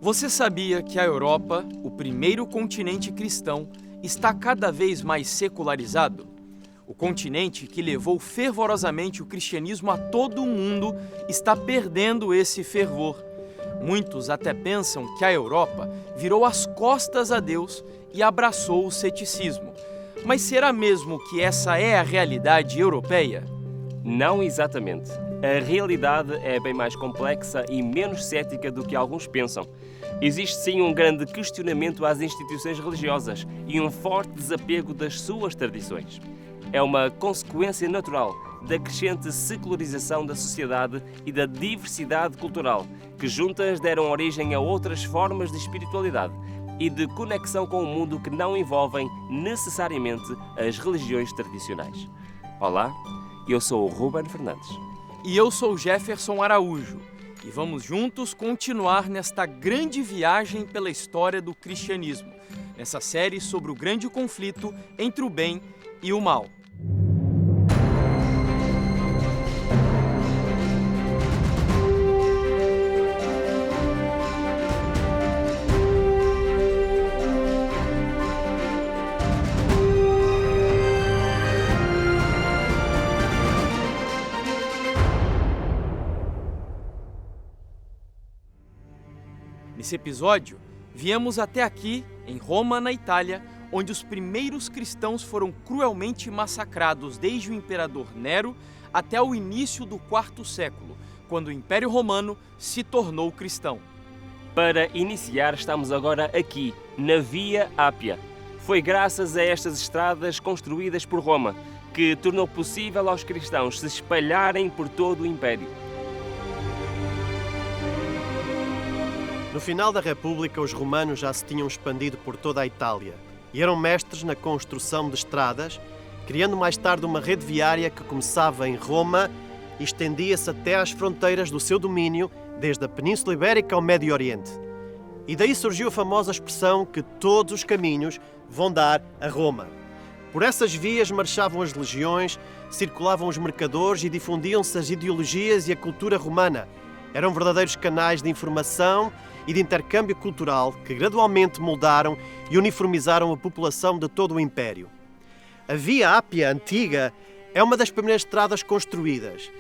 Você sabia que a Europa, o primeiro continente cristão, está cada vez mais secularizado? O continente que levou fervorosamente o cristianismo a todo o mundo está perdendo esse fervor. Muitos até pensam que a Europa virou as costas a Deus e abraçou o ceticismo. Mas será mesmo que essa é a realidade europeia? Não exatamente. A realidade é bem mais complexa e menos cética do que alguns pensam. Existe sim um grande questionamento às instituições religiosas e um forte desapego das suas tradições. É uma consequência natural da crescente secularização da sociedade e da diversidade cultural, que juntas deram origem a outras formas de espiritualidade e de conexão com o mundo que não envolvem necessariamente as religiões tradicionais. Olá, eu sou o Ruben Fernandes. E eu sou Jefferson Araújo. E vamos juntos continuar nesta grande viagem pela história do cristianismo, nessa série sobre o grande conflito entre o bem e o mal. Nesse episódio, viemos até aqui, em Roma, na Itália, onde os primeiros cristãos foram cruelmente massacrados desde o imperador Nero até o início do IV século, quando o Império Romano se tornou cristão. Para iniciar, estamos agora aqui, na Via Ápia. Foi graças a estas estradas construídas por Roma que tornou possível aos cristãos se espalharem por todo o Império. No final da República, os romanos já se tinham expandido por toda a Itália e eram mestres na construção de estradas, criando mais tarde uma rede viária que começava em Roma e estendia-se até às fronteiras do seu domínio, desde a Península Ibérica ao Médio Oriente. E daí surgiu a famosa expressão que todos os caminhos vão dar a Roma. Por essas vias marchavam as legiões, circulavam os mercadores e difundiam-se as ideologias e a cultura romana. Eram verdadeiros canais de informação e de intercâmbio cultural que gradualmente moldaram e uniformizaram a população de todo o Império. A Via Ápia Antiga é uma das primeiras estradas construídas,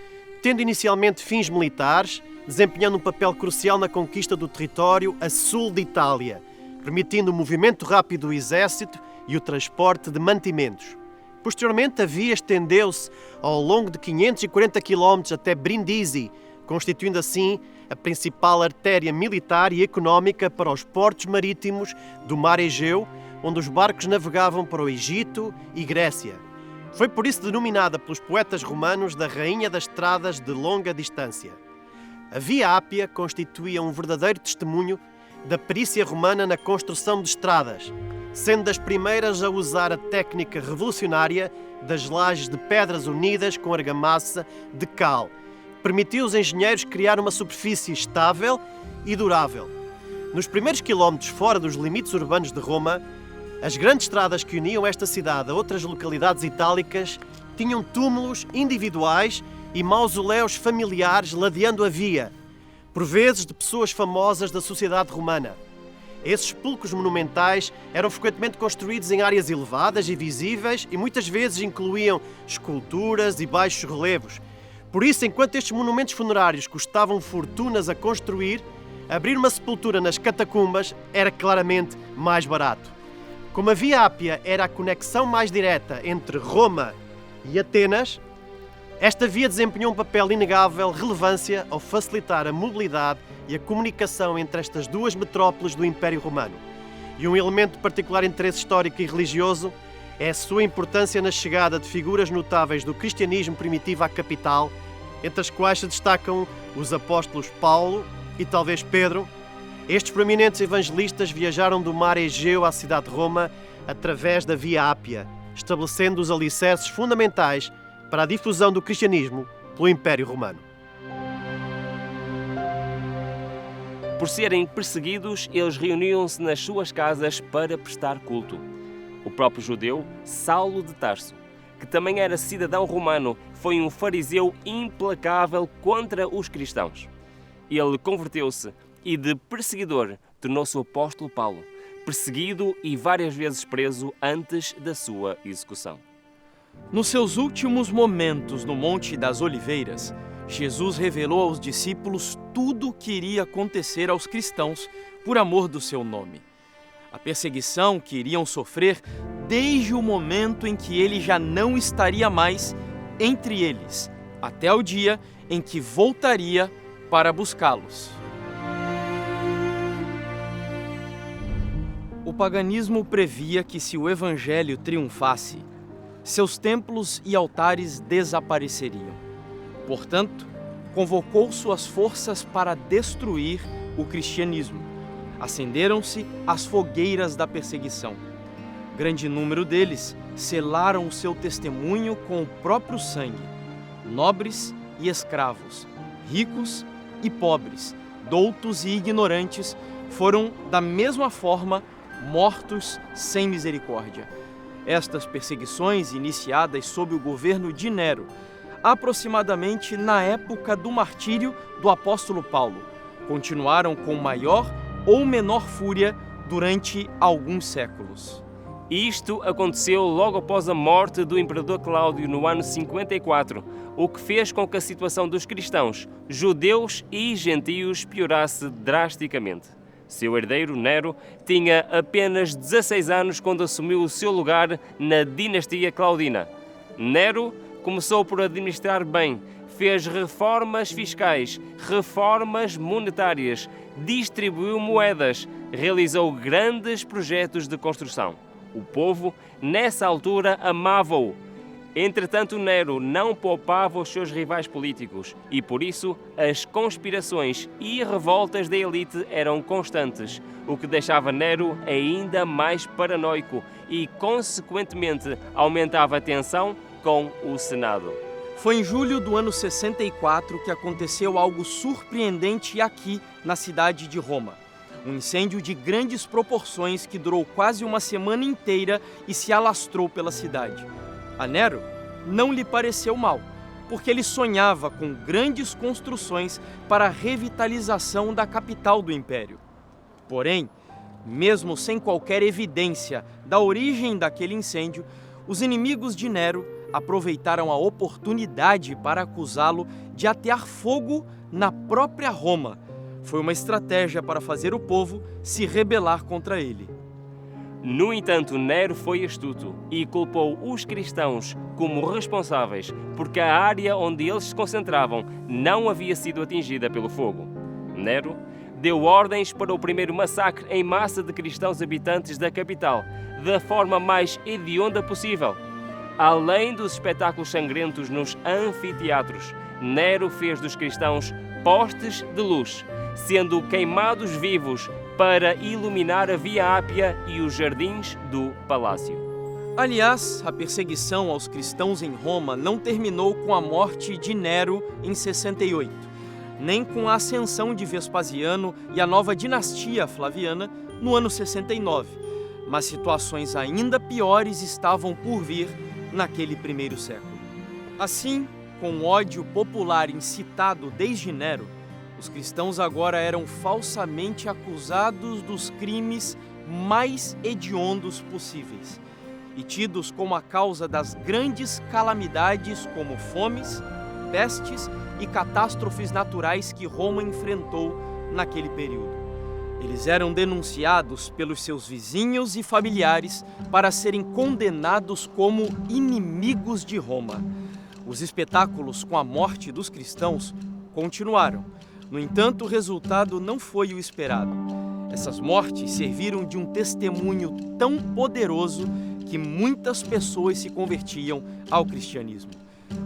tendo inicialmente fins militares, desempenhando um papel crucial na conquista do território a sul de Itália, permitindo o movimento rápido do exército e o transporte de mantimentos. Posteriormente, a via estendeu-se ao longo de 540 km até Brindisi, constituindo assim a principal artéria militar e económica para os portos marítimos do Mar Egeu, onde os barcos navegavam para o Egito e Grécia. Foi por isso denominada pelos poetas romanos da Rainha das Estradas de Longa Distância. A Via Ápia constituía um verdadeiro testemunho da perícia romana na construção de estradas, sendo das primeiras a usar a técnica revolucionária das lajes de pedras unidas com argamassa de cal, permitiu aos engenheiros criar uma superfície estável e durável. Nos primeiros quilómetros fora dos limites urbanos de Roma, as grandes estradas que uniam esta cidade a outras localidades itálicas tinham túmulos individuais e mausoléus familiares ladeando a via, por vezes de pessoas famosas da sociedade romana. Esses sepulcros monumentais eram frequentemente construídos em áreas elevadas e visíveis e muitas vezes incluíam esculturas e baixos relevos. Por isso, enquanto estes monumentos funerários custavam fortunas a construir, abrir uma sepultura nas catacumbas era claramente mais barato. Como a Via Ápia era a conexão mais direta entre Roma e Atenas, esta via desempenhou um papel inegável relevância ao facilitar a mobilidade e a comunicação entre estas duas metrópoles do Império Romano. E um elemento de particular interesse histórico e religioso é a sua importância na chegada de figuras notáveis do cristianismo primitivo à capital, entre as quais se destacam os apóstolos Paulo e talvez Pedro. Estes prominentes evangelistas viajaram do Mar Egeu à cidade de Roma através da Via Ápia, estabelecendo os alicerces fundamentais para a difusão do cristianismo pelo Império Romano. Por serem perseguidos, eles reuniam-se nas suas casas para prestar culto. O próprio judeu, Saulo de Tarso, que também era cidadão romano, foi um fariseu implacável contra os cristãos. Ele converteu-se e de perseguidor tornou-se o apóstolo Paulo, perseguido e várias vezes preso antes da sua execução. Nos seus últimos momentos no Monte das Oliveiras, Jesus revelou aos discípulos tudo o que iria acontecer aos cristãos por amor do seu nome. A perseguição que iriam sofrer desde o momento em que ele já não estaria mais entre eles, até o dia em que voltaria para buscá-los. O paganismo previa que, se o evangelho triunfasse, seus templos e altares desapareceriam. Portanto, convocou suas forças para destruir o cristianismo. Acenderam-se as fogueiras da perseguição. Grande número deles selaram o seu testemunho com o próprio sangue. Nobres e escravos, ricos e pobres, doutos e ignorantes, foram, da mesma forma, mortos sem misericórdia. Estas perseguições, iniciadas sob o governo de Nero, aproximadamente na época do martírio do apóstolo Paulo, continuaram com maior ou menor fúria durante alguns séculos. Isto aconteceu logo após a morte do imperador Cláudio no ano 54, o que fez com que a situação dos cristãos, judeus e gentios piorasse drasticamente. Seu herdeiro, Nero, tinha apenas 16 anos quando assumiu o seu lugar na dinastia Claudina. Nero começou por administrar bem, fez reformas fiscais, reformas monetárias, distribuiu moedas, realizou grandes projetos de construção. O povo, nessa altura, amava-o. Entretanto, Nero não poupava os seus rivais políticos e, por isso, as conspirações e revoltas da elite eram constantes, o que deixava Nero ainda mais paranoico e, consequentemente, aumentava a tensão com o Senado. Foi em julho do ano 64 que aconteceu algo surpreendente aqui na cidade de Roma. Um incêndio de grandes proporções que durou quase uma semana inteira e se alastrou pela cidade. A Nero não lhe pareceu mal, porque ele sonhava com grandes construções para a revitalização da capital do império. Porém, mesmo sem qualquer evidência da origem daquele incêndio, os inimigos de Nero aproveitaram a oportunidade para acusá-lo de atear fogo na própria Roma. Foi uma estratégia para fazer o povo se rebelar contra ele. No entanto, Nero foi astuto e culpou os cristãos como responsáveis porque a área onde eles se concentravam não havia sido atingida pelo fogo. Nero deu ordens para o primeiro massacre em massa de cristãos habitantes da capital, da forma mais hedionda possível. Além dos espetáculos sangrentos nos anfiteatros, Nero fez dos cristãos postes de luz, sendo queimados vivos para iluminar a Via Ápia e os jardins do palácio. Aliás, a perseguição aos cristãos em Roma não terminou com a morte de Nero em 68, nem com a ascensão de Vespasiano e a nova dinastia Flaviana no ano 69, mas situações ainda piores estavam por vir naquele primeiro século. Assim, com o ódio popular incitado desde Nero, os cristãos agora eram falsamente acusados dos crimes mais hediondos possíveis e tidos como a causa das grandes calamidades como fomes, pestes e catástrofes naturais que Roma enfrentou naquele período. Eles eram denunciados pelos seus vizinhos e familiares para serem condenados como inimigos de Roma. Os espetáculos com a morte dos cristãos continuaram. No entanto, o resultado não foi o esperado. Essas mortes serviram de um testemunho tão poderoso que muitas pessoas se convertiam ao cristianismo.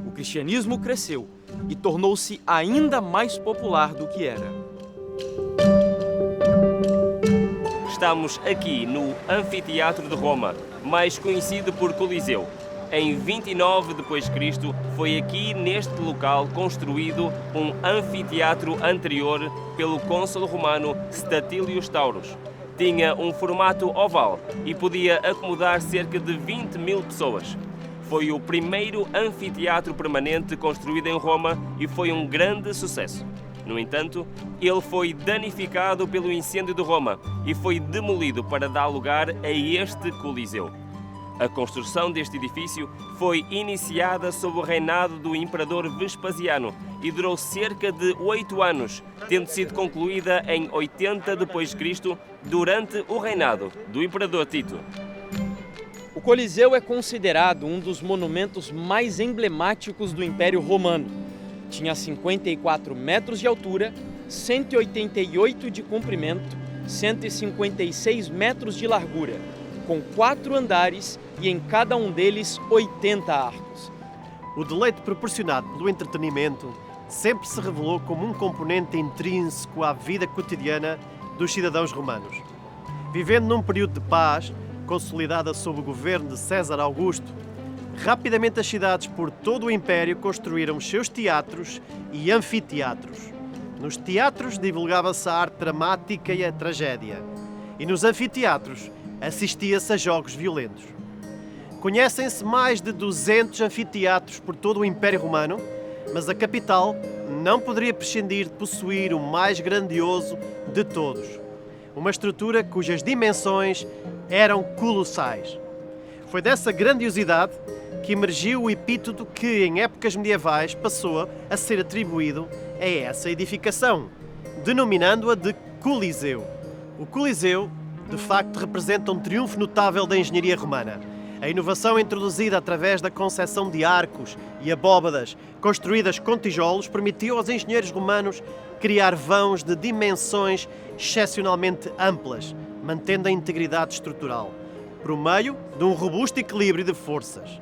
O cristianismo cresceu e tornou-se ainda mais popular do que era. Estamos aqui no Anfiteatro de Roma, mais conhecido por Coliseu. Em 29 d.C., foi aqui neste local construído um anfiteatro anterior pelo cônsul romano Statilius Taurus. Tinha um formato oval e podia acomodar cerca de 20.000 pessoas. Foi o primeiro anfiteatro permanente construído em Roma e foi um grande sucesso. No entanto, ele foi danificado pelo incêndio de Roma e foi demolido para dar lugar a este Coliseu. A construção deste edifício foi iniciada sob o reinado do imperador Vespasiano e durou cerca de 8 anos, tendo sido concluída em 80 d.C., durante o reinado do imperador Tito. O Coliseu é considerado um dos monumentos mais emblemáticos do Império Romano. Tinha 54 metros de altura, 188 de comprimento, 156 metros de largura, com 4 andares e em cada um deles 80 arcos. O deleite proporcionado pelo entretenimento sempre se revelou como um componente intrínseco à vida cotidiana dos cidadãos romanos. Vivendo num período de paz, consolidada sob o governo de César Augusto, rapidamente as cidades por todo o Império construíram os seus teatros e anfiteatros. Nos teatros divulgava-se a arte dramática e a tragédia, e nos anfiteatros assistia-se a jogos violentos. Conhecem-se mais de 200 anfiteatros por todo o Império Romano, mas a capital não poderia prescindir de possuir o mais grandioso de todos, uma estrutura cujas dimensões eram colossais. Foi dessa grandiosidade que emergiu o epíteto que, em épocas medievais, passou a ser atribuído a essa edificação, denominando-a de Coliseu. O Coliseu, de facto, representa um triunfo notável da engenharia romana. A inovação introduzida através da concepção de arcos e abóbadas construídas com tijolos permitiu aos engenheiros romanos criar vãos de dimensões excepcionalmente amplas, mantendo a integridade estrutural, por meio de um robusto equilíbrio de forças.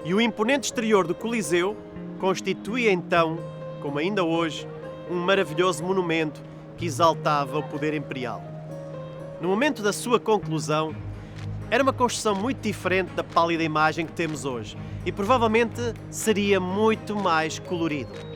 E o imponente exterior do Coliseu constituía então, como ainda hoje, um maravilhoso monumento que exaltava o poder imperial. No momento da sua conclusão, era uma construção muito diferente da pálida imagem que temos hoje e provavelmente seria muito mais colorido.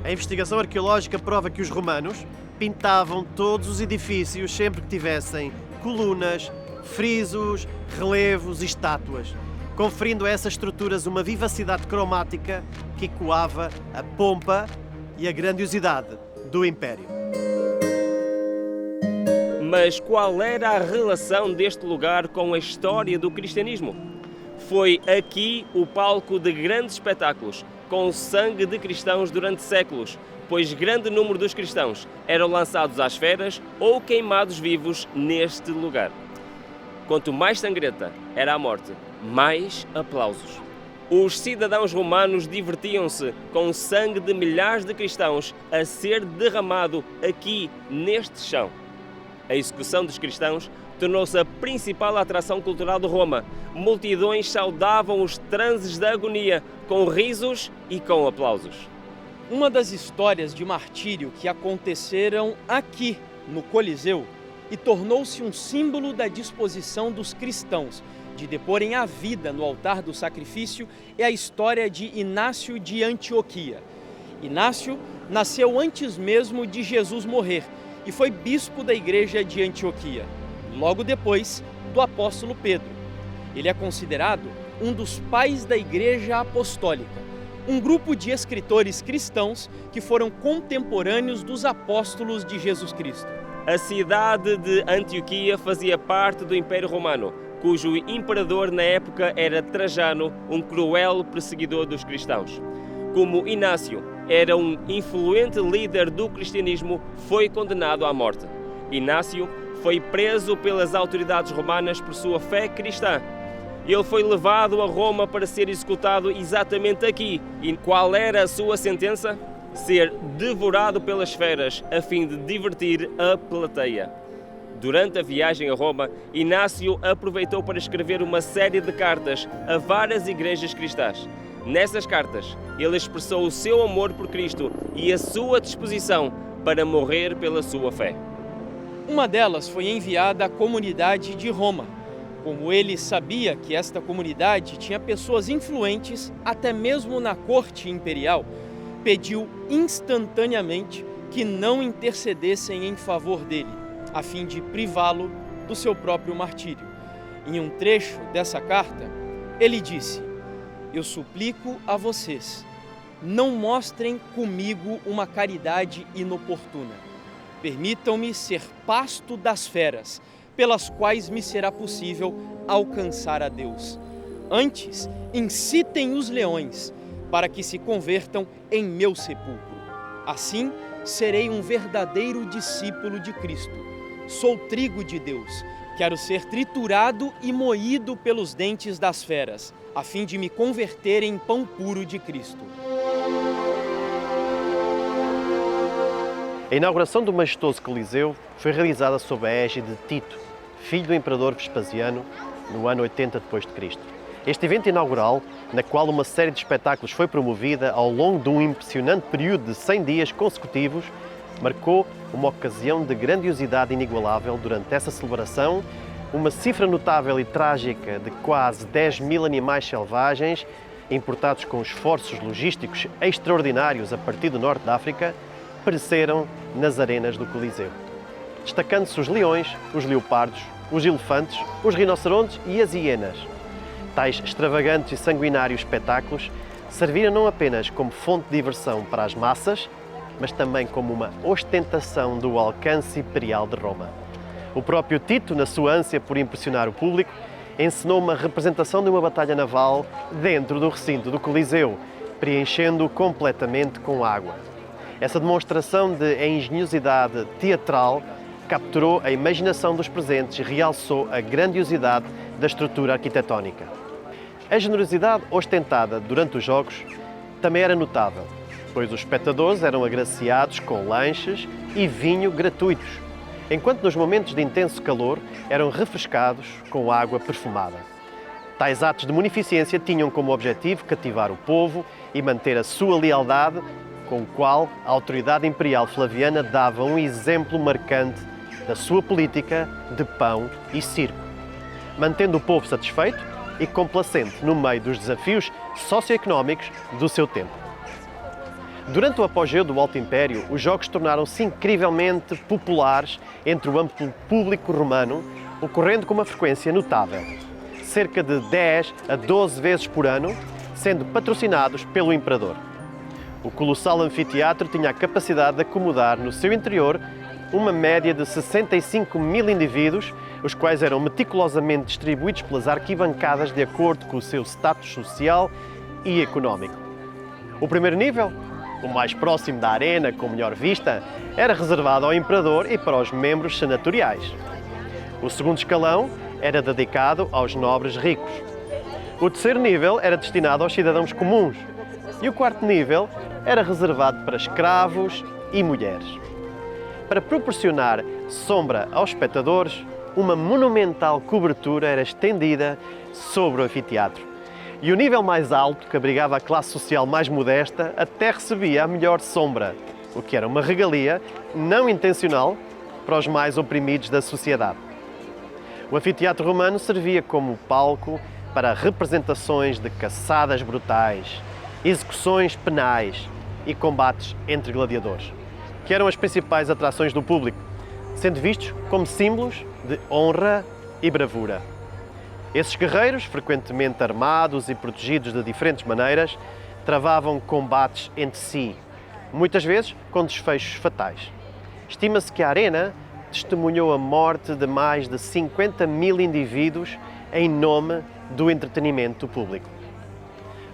A investigação arqueológica prova que os romanos pintavam todos os edifícios sempre que tivessem colunas, frisos, relevos e estátuas, conferindo a essas estruturas uma vivacidade cromática que ecoava a pompa e a grandiosidade do Império. Mas qual era a relação deste lugar com a história do cristianismo? Foi aqui o palco de grandes espetáculos, com o sangue de cristãos durante séculos, pois grande número dos cristãos eram lançados às feras ou queimados vivos neste lugar. Quanto mais sangrenta era a morte, mais aplausos. Os cidadãos romanos divertiam-se com o sangue de milhares de cristãos a ser derramado aqui, neste chão. A execução dos cristãos tornou-se a principal atração cultural de Roma. Multidões saudavam os transes da agonia com risos e com aplausos. Uma das histórias de martírio que aconteceram aqui, no Coliseu, e tornou-se um símbolo da disposição dos cristãos de deporem a vida no altar do sacrifício é a história de Inácio de Antioquia. Inácio nasceu antes mesmo de Jesus morrer e foi bispo da igreja de Antioquia, logo depois do apóstolo Pedro. Ele é considerado um dos pais da igreja apostólica, um grupo de escritores cristãos que foram contemporâneos dos apóstolos de Jesus Cristo. A cidade de Antioquia fazia parte do Império Romano, cujo imperador na época era Trajano, um cruel perseguidor dos cristãos. Como Inácio era um influente líder do cristianismo, foi condenado à morte. Inácio foi preso pelas autoridades romanas por sua fé cristã. Ele foi levado a Roma para ser executado exatamente aqui. E qual era a sua sentença? Ser devorado pelas feras, a fim de divertir a plateia. Durante a viagem a Roma, Inácio aproveitou para escrever uma série de cartas a várias igrejas cristãs. Nessas cartas, ele expressou o seu amor por Cristo e a sua disposição para morrer pela sua fé. Uma delas foi enviada à comunidade de Roma. Como ele sabia que esta comunidade tinha pessoas influentes, até mesmo na corte imperial, pediu instantaneamente que não intercedessem em favor dele, a fim de privá-lo do seu próprio martírio. Em um trecho dessa carta, ele disse: "Eu suplico a vocês, não mostrem comigo uma caridade inoportuna. Permitam-me ser pasto das feras, pelas quais me será possível alcançar a Deus. Antes, incitem os leões, para que se convertam em meu sepulcro. Assim, serei um verdadeiro discípulo de Cristo. Sou trigo de Deus. Quero ser triturado e moído pelos dentes das feras, a fim de me converter em pão puro de Cristo. A inauguração do majestoso Coliseu foi realizada sob a égide de Tito, filho do imperador Vespasiano, no ano 80 d.C. Este evento inaugural, na qual uma série de espetáculos foi promovida ao longo de um impressionante período de 100 dias consecutivos, marcou uma ocasião de grandiosidade inigualável. Durante essa celebração, uma cifra notável e trágica de quase 10.000 animais selvagens, importados com esforços logísticos extraordinários a partir do norte da África, pereceram nas arenas do Coliseu. Destacando-se os leões, os leopardos, os elefantes, os rinocerontes e as hienas. Tais extravagantes e sanguinários espetáculos serviram não apenas como fonte de diversão para as massas, mas também como uma ostentação do alcance imperial de Roma. O próprio Tito, na sua ânsia por impressionar o público, encenou uma representação de uma batalha naval dentro do recinto do Coliseu, preenchendo-o completamente com água. Essa demonstração de engenhosidade teatral capturou a imaginação dos presentes e realçou a grandiosidade da estrutura arquitetónica. A generosidade ostentada durante os jogos também era notável, pois os espectadores eram agraciados com lanches e vinho gratuitos, enquanto nos momentos de intenso calor eram refrescados com água perfumada. Tais atos de munificência tinham como objetivo cativar o povo e manter a sua lealdade, com o qual a autoridade imperial flaviana dava um exemplo marcante da sua política de pão e circo, mantendo o povo satisfeito e complacente no meio dos desafios socioeconómicos do seu tempo. Durante o apogeu do Alto Império, os jogos tornaram-se incrivelmente populares entre o amplo público romano, ocorrendo com uma frequência notável, cerca de 10 a 12 vezes por ano, sendo patrocinados pelo imperador. O colossal anfiteatro tinha a capacidade de acomodar no seu interior uma média de 65.000 indivíduos, os quais eram meticulosamente distribuídos pelas arquibancadas de acordo com o seu status social e económico. O primeiro nível, o mais próximo da arena, com melhor vista, era reservado ao imperador e para os membros senatoriais. O segundo escalão era dedicado aos nobres ricos. O terceiro nível era destinado aos cidadãos comuns. E o quarto nível era reservado para escravos e mulheres. Para proporcionar sombra aos espectadores, uma monumental cobertura era estendida sobre o anfiteatro. E o nível mais alto, que abrigava a classe social mais modesta, até recebia a melhor sombra, o que era uma regalia não intencional para os mais oprimidos da sociedade. O anfiteatro romano servia como palco para representações de caçadas brutais, execuções penais e combates entre gladiadores, que eram as principais atrações do público, sendo vistos como símbolos de honra e bravura. Esses guerreiros, frequentemente armados e protegidos de diferentes maneiras, travavam combates entre si, muitas vezes com desfechos fatais. Estima-se que a arena testemunhou a morte de mais de 50.000 indivíduos em nome do entretenimento público.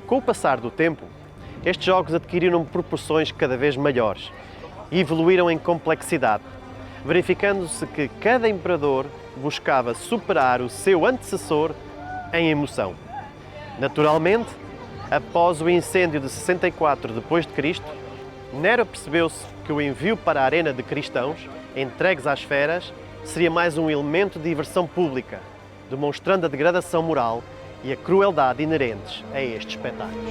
Com o passar do tempo, estes jogos adquiriram proporções cada vez maiores e evoluíram em complexidade, verificando-se que cada imperador buscava superar o seu antecessor em emoção. Naturalmente, após o incêndio de 64 d.C., Nero percebeu-se que o envio para a arena de cristãos, entregues às feras, seria mais um elemento de diversão pública, demonstrando a degradação moral e a crueldade inerentes a estes espetáculos.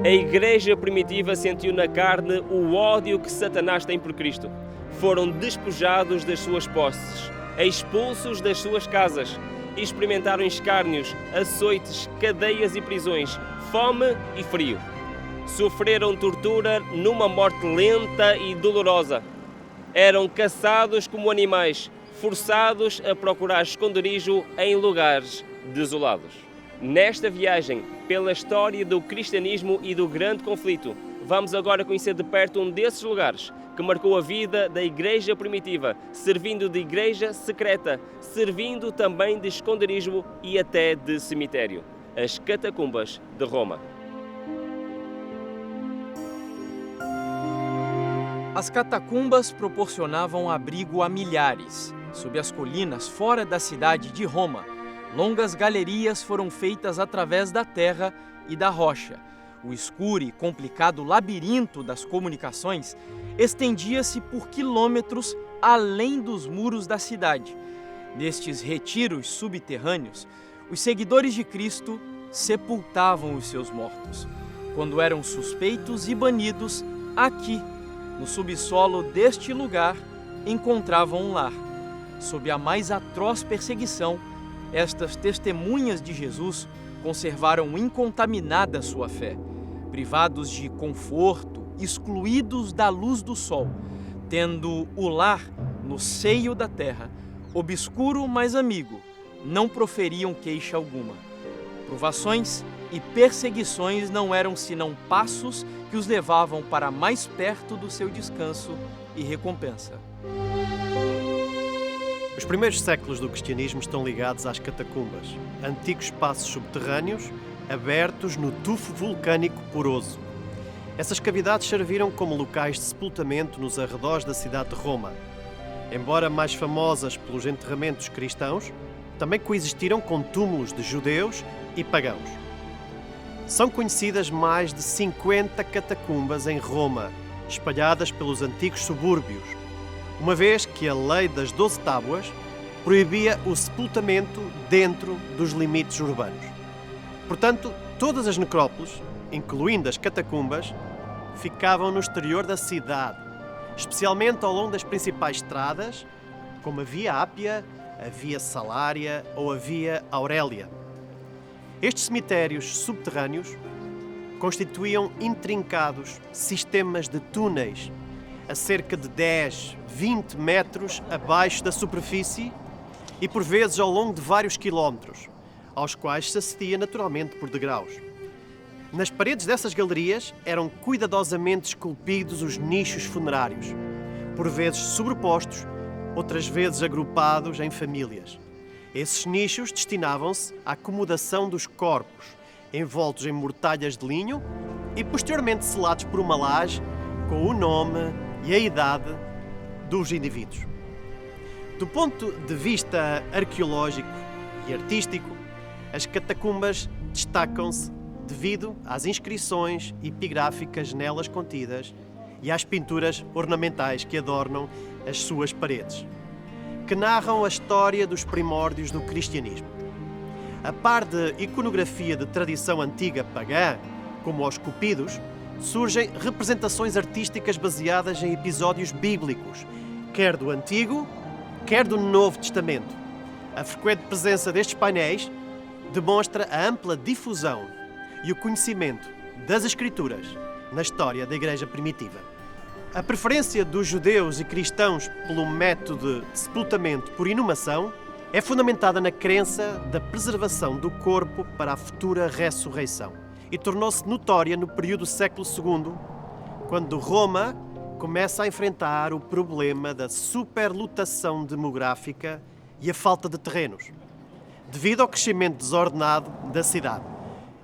A Igreja primitiva sentiu na carne o ódio que Satanás tem por Cristo. Foram despojados das suas posses, expulsos das suas casas, experimentaram escárnios, açoites, cadeias e prisões, fome e frio. Sofreram tortura numa morte lenta e dolorosa. Eram caçados como animais, forçados a procurar esconderijo em lugares desolados. Nesta viagem pela história do cristianismo e do grande conflito, vamos agora conhecer de perto um desses lugares que marcou a vida da igreja primitiva, servindo de igreja secreta, servindo também de esconderijo e até de cemitério, as catacumbas de Roma. As catacumbas proporcionavam abrigo a milhares. Sob as colinas fora da cidade de Roma, longas galerias foram feitas através da terra e da rocha. O escuro e complicado labirinto das comunicações estendia-se por quilômetros além dos muros da cidade. Nestes retiros subterrâneos, os seguidores de Cristo sepultavam os seus mortos. Quando eram suspeitos e banidos, aqui, no subsolo deste lugar, encontravam um lar. Sob a mais atroz perseguição, estas testemunhas de Jesus conservaram incontaminada sua fé. Privados de conforto, excluídos da luz do sol, tendo o lar no seio da terra, obscuro mas amigo, não proferiam queixa alguma. Provações e perseguições não eram senão passos que os levavam para mais perto do seu descanso e recompensa. Os primeiros séculos do cristianismo estão ligados às catacumbas, antigos espaços subterrâneos abertos no tufo vulcânico poroso. Essas cavidades serviram como locais de sepultamento nos arredores da cidade de Roma. Embora mais famosas pelos enterramentos cristãos, também coexistiram com túmulos de judeus e pagãos. São conhecidas mais de 50 catacumbas em Roma, espalhadas pelos antigos subúrbios, uma vez que a lei das 12 tábuas proibia o sepultamento dentro dos limites urbanos. Portanto, todas as necrópoles, incluindo as catacumbas, ficavam no exterior da cidade, especialmente ao longo das principais estradas, como a Via Ápia, a Via Salária ou a Via Aurélia. Estes cemitérios subterrâneos constituíam intrincados sistemas de túneis a cerca de 10, 20 metros abaixo da superfície e por vezes ao longo de vários quilómetros, aos quais se acedia naturalmente por degraus. Nas paredes dessas galerias eram cuidadosamente esculpidos os nichos funerários, por vezes sobrepostos, outras vezes agrupados em famílias. Esses nichos destinavam-se à acomodação dos corpos, envoltos em mortalhas de linho e posteriormente selados por uma laje com o nome e a idade dos indivíduos. Do ponto de vista arqueológico e artístico, as catacumbas destacam-se devido às inscrições epigráficas nelas contidas e às pinturas ornamentais que adornam as suas paredes, que narram a história dos primórdios do cristianismo. A par de iconografia de tradição antiga pagã, como aos Cúpidos, surgem representações artísticas baseadas em episódios bíblicos, quer do Antigo, quer do Novo Testamento. A frequente presença destes painéis demonstra a ampla difusão e o conhecimento das Escrituras na história da Igreja primitiva. A preferência dos judeus e cristãos pelo método de sepultamento por inumação é fundamentada na crença da preservação do corpo para a futura ressurreição e tornou-se notória no período do século II, quando Roma começa a enfrentar o problema da superlotação demográfica e a falta de terrenos, devido ao crescimento desordenado da cidade.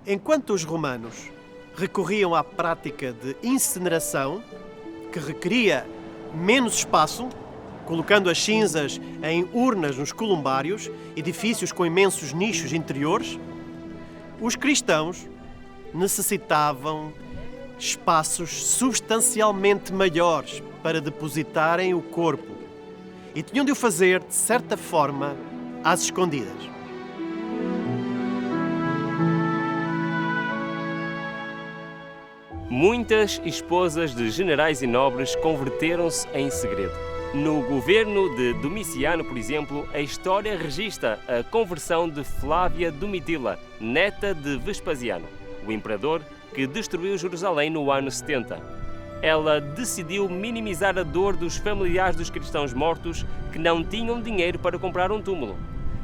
Enquanto os romanos recorriam à prática de incineração, que requeria menos espaço, colocando as cinzas em urnas nos columbários, edifícios com imensos nichos interiores, os cristãos necessitavam espaços substancialmente maiores para depositarem o corpo e tinham de o fazer, de certa forma, às escondidas. Muitas esposas de generais e nobres converteram-se em segredo. No governo de Domiciano, por exemplo, a história registra a conversão de Flávia Domitila, neta de Vespasiano, o imperador que destruiu Jerusalém no ano 70. ela decidiu minimizar a dor dos familiares dos cristãos mortos que não tinham dinheiro para comprar um túmulo.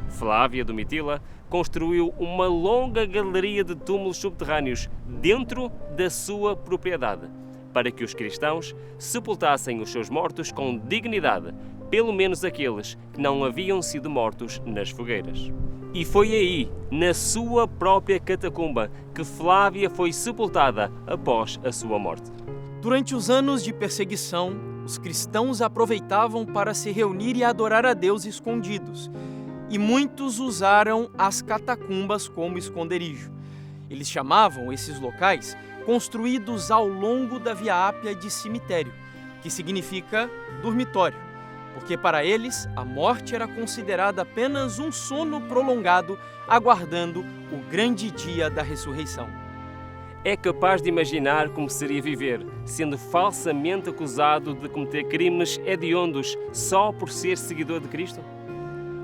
Flávia Domitila construiu uma longa galeria de túmulos subterrâneos dentro da sua propriedade, para que os cristãos sepultassem os seus mortos com dignidade, pelo menos aqueles que não haviam sido mortos nas fogueiras. E foi aí, na sua própria catacumba, que Flávia foi sepultada após a sua morte. Durante os anos de perseguição, os cristãos aproveitavam para se reunir e adorar a Deus escondidos, e muitos usaram as catacumbas como esconderijo. Eles chamavam esses locais construídos ao longo da Via Ápia de cemitério, que significa dormitório, porque para eles a morte era considerada apenas um sono prolongado, aguardando o grande dia da ressurreição. É capaz de imaginar como seria viver, sendo falsamente acusado de cometer crimes hediondos só por ser seguidor de Cristo?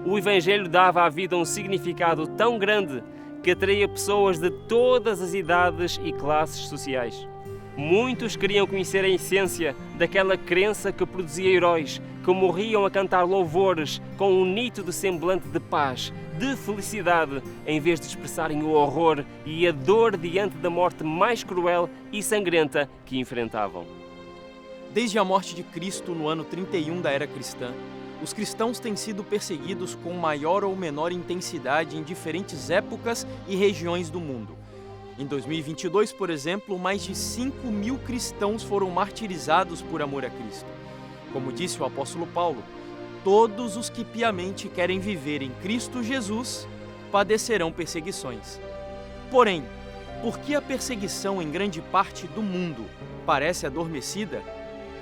O Evangelho dava à vida um significado tão grande que atraía pessoas de todas as idades e classes sociais. Muitos queriam conhecer a essência daquela crença que produzia heróis, que morriam a cantar louvores com um nítido semblante de paz, de felicidade, em vez de expressarem o horror e a dor diante da morte mais cruel e sangrenta que enfrentavam. Desde a morte de Cristo no ano 31 da era cristã, os cristãos têm sido perseguidos com maior ou menor intensidade em diferentes épocas e regiões do mundo. Em 2022, por exemplo, mais de 5.000 cristãos foram martirizados por amor a Cristo. Como disse o apóstolo Paulo, todos os que piamente querem viver em Cristo Jesus padecerão perseguições. Porém, por que a perseguição em grande parte do mundo parece adormecida?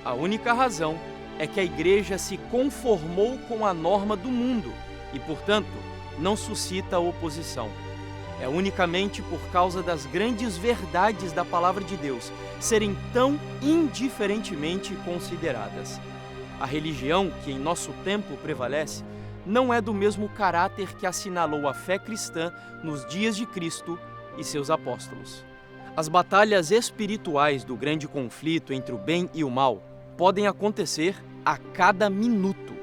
A única razão é que a igreja se conformou com a norma do mundo e, portanto, não suscita oposição. É unicamente por causa das grandes verdades da palavra de Deus serem tão indiferentemente consideradas. A religião que em nosso tempo prevalece não é do mesmo caráter que assinalou a fé cristã nos dias de Cristo e seus apóstolos. As batalhas espirituais do grande conflito entre o bem e o mal podem acontecer a cada minuto.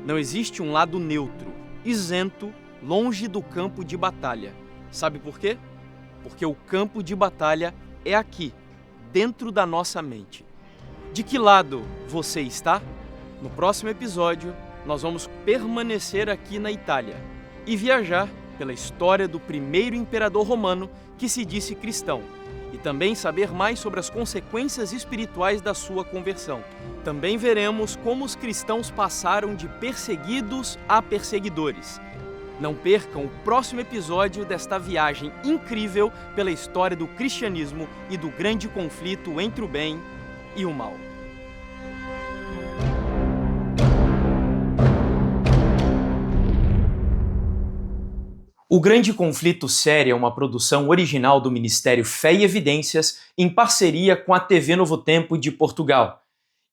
Não existe um lado neutro, isento, longe do campo de batalha. Sabe por quê? Porque o campo de batalha é aqui, dentro da nossa mente. De que lado você está? No próximo episódio, nós vamos permanecer aqui na Itália e viajar pela história do primeiro imperador romano que se disse cristão, e também saber mais sobre as consequências espirituais da sua conversão. Também veremos como os cristãos passaram de perseguidos a perseguidores. Não percam o próximo episódio desta viagem incrível pela história do cristianismo e do grande conflito entre o bem e o mal. O Grande Conflito Série é uma produção original do Ministério Fé e Evidências em parceria com a TV Novo Tempo de Portugal.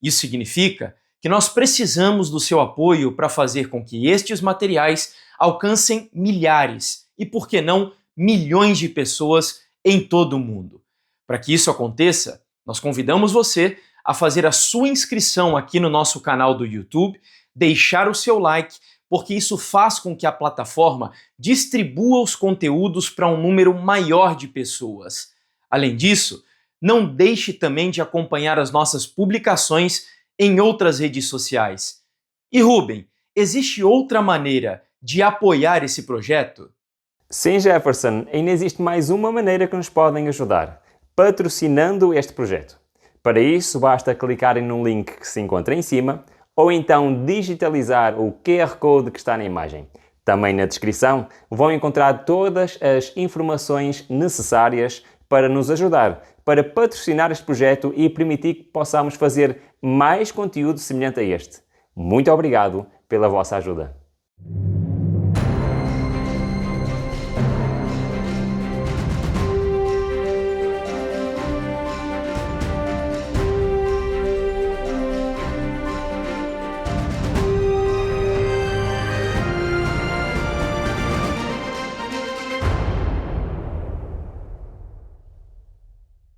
Isso significa que nós precisamos do seu apoio para fazer com que estes materiais alcancem milhares e, por que não, milhões de pessoas em todo o mundo. Para que isso aconteça, nós convidamos você a fazer a sua inscrição aqui no nosso canal do YouTube, deixar o seu like, porque isso faz com que a plataforma distribua os conteúdos para um número maior de pessoas. Além disso, não deixe também de acompanhar as nossas publicações em outras redes sociais. E Rubem, existe outra maneira de apoiar esse projeto? Sim, Jefferson, ainda existe mais uma maneira que nos podem ajudar: patrocinando este projeto. Para isso, basta clicarem no link que se encontra em cima, ou então digitalizar o QR Code que está na imagem. Também na descrição vão encontrar todas as informações necessárias para nos ajudar, para patrocinar este projeto e permitir que possamos fazer mais conteúdo semelhante a este. Muito obrigado pela vossa ajuda.